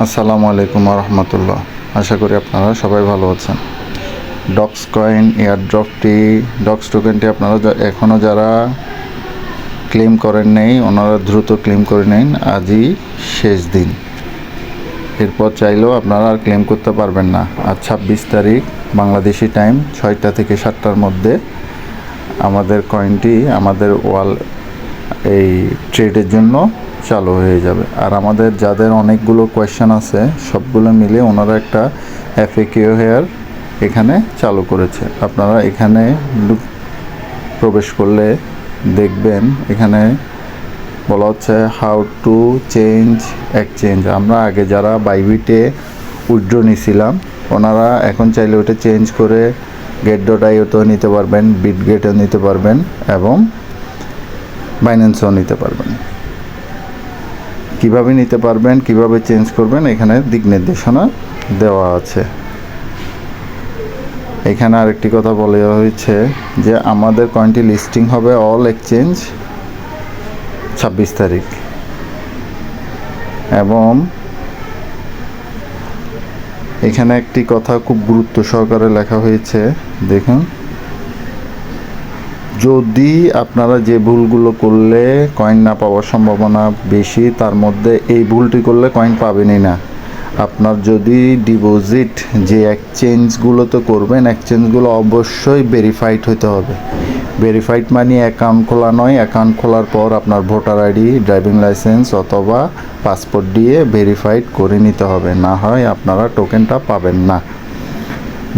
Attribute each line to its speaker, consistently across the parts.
Speaker 1: আসসালামু আলাইকুম রহমতুল্লাহ। আশা করি আপনারা সবাই ভালো আছেন। ডক্স কয়েন এয়ারড্রপটি ডক্স টোকেনটি আপনারা এখনও যারা ক্লেম করেন নেই ওনারা দ্রুত ক্লেম করে নিন, আজই শেষ দিন। এরপর চাইলেও আপনারা আর ক্লেম করতে পারবেন না। আজ 26 তারিখ বাংলাদেশি টাইম 6টা থেকে 7টার মধ্যে আমাদের কয়েনটি আমাদের এই ট্রেডের জন্য চালু হয়ে যাবে। আর আমাদের যাদের অনেকগুলো কোয়েশ্চেন আছে সবগুলো মিলে ওনারা একটা এফএকিউ হেয়ার এখানে চালু করেছে। আপনারা এখানে প্রবেশ করলে দেখবেন এখানে বলা হচ্ছে হাউ টু চেঞ্জ এক্সচেঞ্জ। আমরা আগে যারা বাইবিটে উইথড্র নিছিলাম ওনারা এখন চাইলে ওটা চেঞ্জ করে get.ioতেও নিতে পারবেন, বিটগেটও নিতে পারবেন এবং বাইন্যান্সও নিতে পারবেন। কিভাবে নিতে পারবেন, কিভাবে চেঞ্জ করবেন এখানে দিক নির্দেশনা দেওয়া আছে। এখানে আরেকটি কথা বলা হয়েছে যে আমাদের কয়েনটি লিস্টিং হবে অল এক্সচেঞ্জ 26 তারিখ এবং এখানে একটি কথা খুব গুরুত্ব সহকারে লেখা হয়েছে, দেখুন, যদি আপনারা যে ভুলগুলো করলে কয়েন না পাওয়ার সম্ভাবনা বেশি, তার মধ্যে এই ভুলটি করলে কয়েন পাবেনই না। আপনার যদি ডিপোজিট যে এক্সচেঞ্জগুলোতে করবেন এক্সচেঞ্জগুলো অবশ্যই ভেরিফাইড হতে হবে। ভেরিফাইড মানে অ্যাকাউন্ট খোলা নয়, অ্যাকাউন্ট খোলার পর আপনার ভোটার আইডি, ড্রাইভিং লাইসেন্স অথবা পাসপোর্ট দিয়ে ভেরিফাইড করে নিতে হবে, না হয় আপনারা টোকেনটা পাবেন না।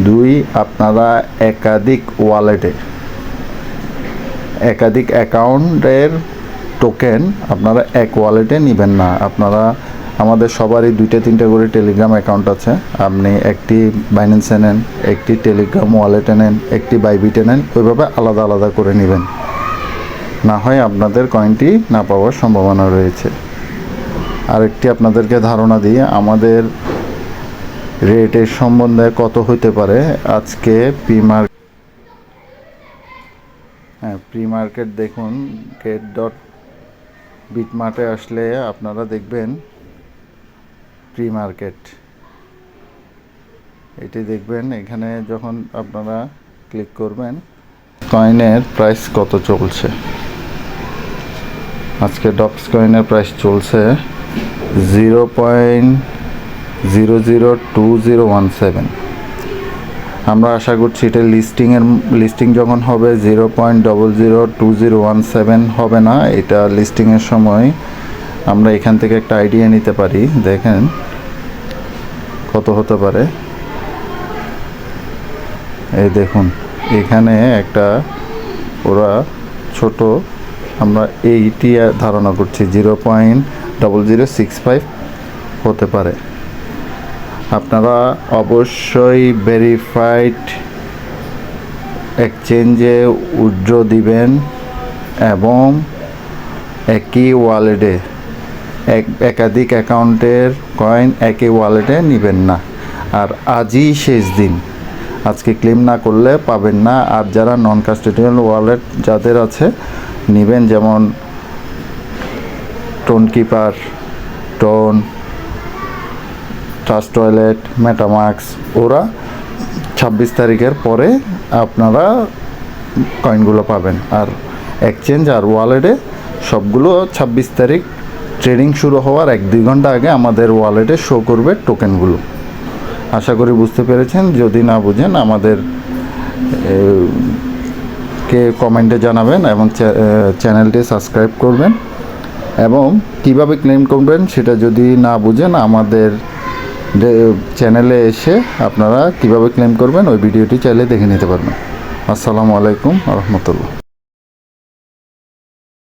Speaker 1: 2, আপনারা একাধিক অ্যাকাউন্টের টোকেন আপনারা এক ওয়ালেটে নেবেন না। আপনারা আমাদের সবারই 2-3টা করে টেলিগ্রাম অ্যাকাউন্ট আছে। আপনি একটি বাইন্যান্সে নেন, একটি টেলিগ্রাম ওয়ালেটে নেন, একটি বাইবিটে নেন, ওইভাবে আলাদা আলাদা করে নেবেন, না হয় আপনাদের কয়েনটি না পাওয়ার সম্ভাবনা রয়েছে। আরেকটি আপনাদেরকে ধারণা দিয়ে আমাদের রেটের সম্বন্ধে কত হতে পারে। আজকে প্রি মার্কেট দেখুন, get.bitmart-এ আসলে আপনারা দেখবেন প্রি মার্কেট, এটি দেখবেন। এখানে যখন আপনারা ক্লিক করবেন কয়েনের প্রাইস কত চলছে। আজকে ডক্স কয়েনের প্রাইস চলছে 0.002017। আমরা আশা করছি এটা লিস্টিং যখন হবে 0.002017 হবে না। এটা লিস্টিংয়ের সময় আমরা এখান থেকে একটা আইডিয়া নিতে পারি, দেখেন কত হতে পারে। এই দেখুন এখানে একটা ওরা ছোট, আমরা এইটি ধারণা করছি 0.0065 হতে পারে। আপনারা অবশ্যই ভেরিফাইড এক্সচেঞ্জে উইথড্র দিবেন এবং একই ওয়ালেটে একাধিক অ্যাকাউন্টের কয়েন একই ওয়ালেটে নেবেন না। আর আজই শেষ দিন, আজকে ক্লেম না করলে পাবেন না। আর যারা নন কাস্টোডিয়াল ওয়ালেট যাদের আছে নেবেন, যেমন tone keeper, trust wallet, MetaMask, ওরা 26 তারিখের পরে আপনারা কয়েনগুলো পাবেন। আর এক্সচেঞ্জ আর ওয়ালেটে সবগুলো 26 তারিখ ট্রেডিং শুরু হওয়ার 1-2 ঘন্টা আগে আমাদের ওয়ালেটে শো করবে টোকেনগুলো। আশা করি বুঝতে পেরেছেন। যদি না বুঝেন আমাদের কমেন্টে জানাবেন এবং চ্যানেলটি সাবস্ক্রাইব করবেন। এবং কিভাবে ক্লেম করবেন সেটা যদি না বুঝেন আমাদের চ্যানেলে এসে আপনারা কিভাবে ক্লেম করবেন ওই ভিডিওটি চাইলে দেখে নিতে পারবেন। আসসালামু আলাইকুম রহমতুল্লাহ।